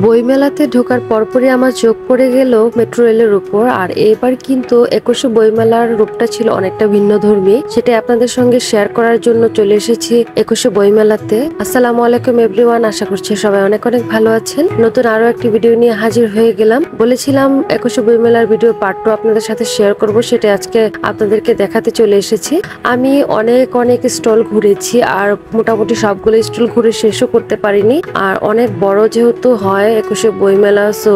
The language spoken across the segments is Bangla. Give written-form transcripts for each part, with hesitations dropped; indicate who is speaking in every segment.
Speaker 1: বইমেলাতে ঢোকার পরপরই আমার চোখ পড়ে গেল মেট্রো রেলের উপর। আর এবার কিন্তু 21শে বইমেলার রূপটা ছিল অনেকটা ভিন্নধর্মী, সেটা আপনাদের সঙ্গে শেয়ার করার জন্য চলে এসেছি 21শে বইমেলাতে। আসসালামু আলাইকুম এভরিওয়ান, আশা করছি সবাই অনেক অনেক ভালো আছেন। নতুন আরো একটি ভিডিও নিয়ে হাজির হয়ে গেলাম। বলেছিলাম 21শে বইমেলার ভিডিও পার্ট 2 আপনাদের সাথে শেয়ার করব, সেটা আজকে আপনাদেরকে দেখাতে চলে এসেছি। আমি অনেক স্টল ঘুরেছি, আর মোটামুটি সবগুলো স্টল ঘুরে শেষও করতে পারিনি। আর অনেক বড় যেহেতু হয় 21শে বইমেলা, সো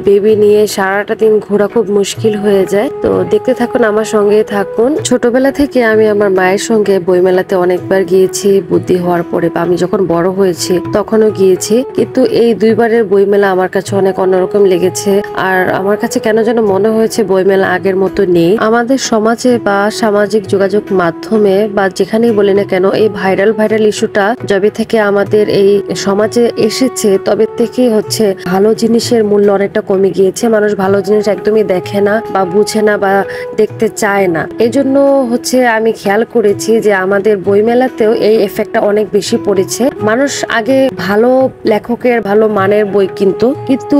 Speaker 1: বেবি নিয়ে সারাটা দিন ঘোরা খুব মুশকিল হয়ে যায়। তো দেখতে থাকুন, আমার সঙ্গেই থাকুন। ছোটবেলা থেকে আমি আমার মায়ের সঙ্গে বইমেলাতে অনেকবার গিয়েছি, বুদ্ধি হওয়ার পরে বা আমি যখন বড় হয়েছি তখনও গিয়েছি। কিন্তু এই দুইবারের বইমেলা আমার কাছে অনেক অন্যরকম লেগেছে। আর আমার কাছে কেন যেন মনে হয়েছে বইমেলা আগের মতো নেই। আমাদের সমাজে বা সামাজিক যোগাযোগ মাধ্যমে বা যেখানেই বলি না কেন, এই ভাইরাল ইস্যুটা যবে থেকে আমাদের এই সমাজে এসেছে তবে থেকে হচ্ছে ভালো জিনিসের মূল্য অনেকটা কমে গিয়েছে। মানুষ ভালো জিনিস একদমই দেখে না বা বুঝে না বা দেখতে চায় না। এই জন্য হচ্ছে আমি খেয়াল করেছি যে আমাদের বইমেলাতেও এই এফেক্টটা অনেক বেশি পড়েছে। মানুষ আগে ভালো লেখকের ভালো মানের বই কিন্তু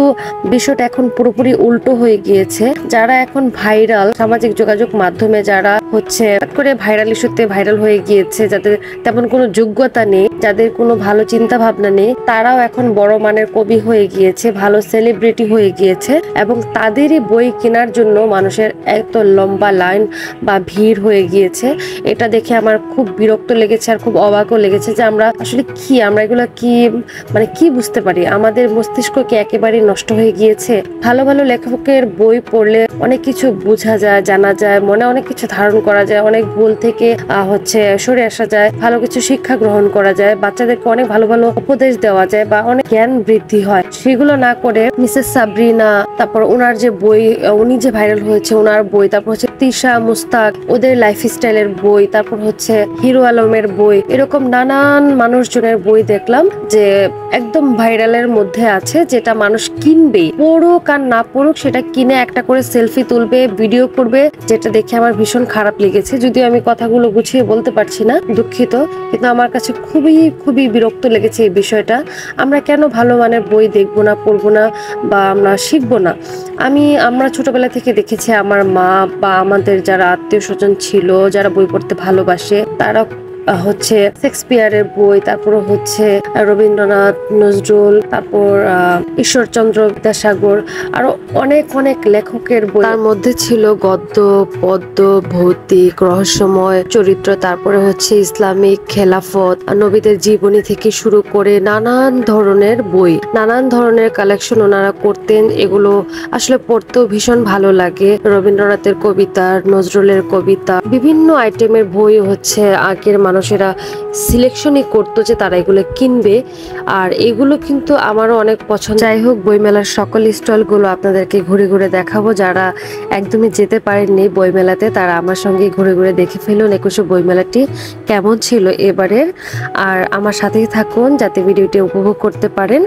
Speaker 1: বিষয়টা এখন পুরোপুরি উল্টো হয়ে গিয়েছে। যারা এখন ভাইরাল সামাজিক যোগাযোগ মাধ্যমে, যারা হচ্ছে করে ভাইরাল ইস্যুতে ভাইরাল হয়ে গিয়েছে, যাদের তেমন কোনো যোগ্যতা নেই, যাদের কোনো ভালো চিন্তা ভাবনা নেই, তারাও এখন বড় মানের কবি হয়ে গিয়েছে, ভালো সেলিব্রিটি হয়ে গিয়েছে। এবং তাদেরই বই কেনার জন্য মানুষের এত লম্বা লাইন বা ভিড় হয়ে গিয়েছে। এটা দেখে আমার খুব বিরক্ত লেগেছে আর খুব অবাকও লেগেছে যে আমরা আসলে আমরা এগুলা কি বুঝতে পারি। আমাদের মস্তিষ্ক কি একেবারেই নষ্ট হয়ে গিয়েছে? ভালো ভালো লেখকের বই পড়লে অনেক কিছু বোঝা যায়, জানা যায়, মনে অনেক কিছু ধারণ করা যায়, অনেক ভুল থেকে সরে আসা যায়, ভালো কিছু শিক্ষা গ্রহণ করা যায়, বাচ্চাদেরকে অনেক ভালো ভালো উপদেশ দেওয়া যায় বা অনেক জ্ঞান বৃদ্ধি হয়। সেগুলো না করে মিসেস সাবরিনা, তারপর ওনার যে বই, উনি যে ভাইরাল হয়েছে ওনার বই, তারপর হচ্ছে তিশা, মুস্তাক, ওদের লাইফ স্টাইলের বই, তারপর হচ্ছে হিরো আলমের বই, এরকম নানান মানুষজনের বই দেখলাম যে একদম ভাইরালের মধ্যে আছে, যেটা মানুষ কিনবেই, পড়ুক আর না পড়ুক সেটা কিনে একটা করে সেলফি তুলবে, ভিডিও করবে। যেটা দেখে আমার ভীষণ খারাপ লেগেছে। যদিও আমি কথাগুলো গুছিয়ে বলতে পারছি না, দুঃখিত, কিন্তু আমার কাছে খুবই বিরক্ত লেগেছে এই বিষয়টা। আমরা কেন ভালো মানের বই দেখবো না, পড়বো না বা আমরা শিখবো না? আমরা ছোটবেলা থেকে দেখেছি আমার মা বা আমাদের যারা আত্মীয় স্বজন ছিল, যারা বই পড়তে ভালোবাসে, তারা হচ্ছে শেক্সপিয়ারের বই, তারপর হচ্ছে রবীন্দ্রনাথ, নজরুল, তারপর ঈশ্বরচন্দ্র বিদ্যাসাগর, আরো অনেক লেখকের বই। তার মধ্যে ছিল গদ্য, পদ্য, ভৌতিক, রহস্যময় চরিত্র, তারপরে হচ্ছে ইসলামিক, খেলাফত, নবীদের জীবনী থেকে শুরু করে নানান ধরনের বই, নানান ধরনের কালেকশন ওনারা করতেন। এগুলো আসলে পড়তেও ভীষণ ভালো লাগে। রবীন্দ্রনাথের কবিতা, নজরুলের কবিতা, বিভিন্ন আইটেমের বই হচ্ছে আগের মানুষেরা সিলেকশনই করতো যে তারা এগুলো কিনবে। আর এগুলো কিন্তু আমারও অনেক পছন্দ। যাই হোক, বইমেলার সকল স্টলগুলো আপনাদেরকে ঘুরে দেখাবো। যারা একদমই যেতে পারেননি বইমেলাতে, তারা আমার সঙ্গে ঘুরে দেখে ফেলুন 21শে বইমেলাটি কেমন ছিল এবারের। আর আমার সাথেই থাকুন যাতে ভিডিওটি উপভোগ করতে পারেন।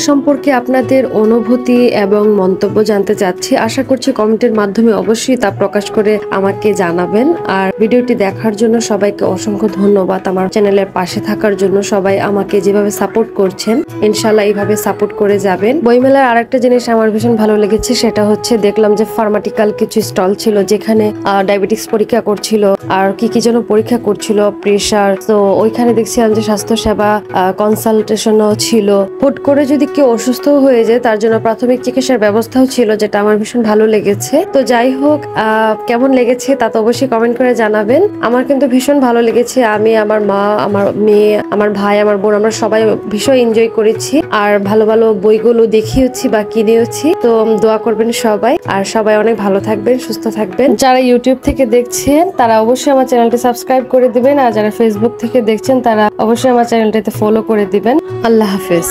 Speaker 1: সম্পর্কে আপনাদের অনুভূতি এবং মন্তব্য জানতে চাচ্ছি। আশা করছি কমেন্টের মাধ্যমে অবশ্যই তা প্রকাশ করে আমাকে জানাবেন। আর ভিডিওটি দেখার জন্য সবাইকে অসংখ্য ধন্যবাদ। আমার চ্যানেলের পাশে থাকার জন্য সবাই আমাকে যেভাবে সাপোর্ট করছেন, ইনশাল্লাহ এইভাবে সাপোর্ট করে যাবেন। বইমেলার আরেকটা জিনিস আমার ভীষণ ভালো লেগেছে, সেটা হচ্ছে দেখলাম যে ফার্মাটিক্যাল কিছু স্টল ছিল যেখানে ডায়াবেটিক্স পরীক্ষা করছিল আর কি কি যেন পরীক্ষা করছিল, প্রেসার। তো ওইখানে দেখছিলাম যে স্বাস্থ্য সেবা কনসালটেশনও ছিল। হুট করে যদি কেউ অসুস্থ হয়ে যায় তার জন্য প্রাথমিক চিকিৎসার ব্যবস্থাও ছিল, যেটা আমার ভীষণ ভালো লেগেছে। তো যাই হোক, কেমন লেগেছে তা তো অবশ্যই কমেন্ট করে জানাবেন। আমার কিন্তু ভীষণ ভালো লেগেছে। আমি, আমার মা, আমার মেয়ে, আমার ভাই, আমার বোন, আমরা সবাই ভীষণ এনজয় করেছি আর ভালো ভালো বইগুলো দেখিয়েছি বা কিনেওছি। তো দোয়া করবেন সবাই, আর সবাই অনেক ভালো থাকবেন, সুস্থ থাকবেন। যারা ইউটিউব থেকে দেখছেন তারা অবশ্যই আমার চ্যানেলটি সাবস্ক্রাইব করে দিবেন, আর যারা ফেসবুক থেকে দেখছেন তারা অবশ্যই আমার চ্যানেলটিতে ফলো করে দিবেন। আল্লাহ হাফেজ।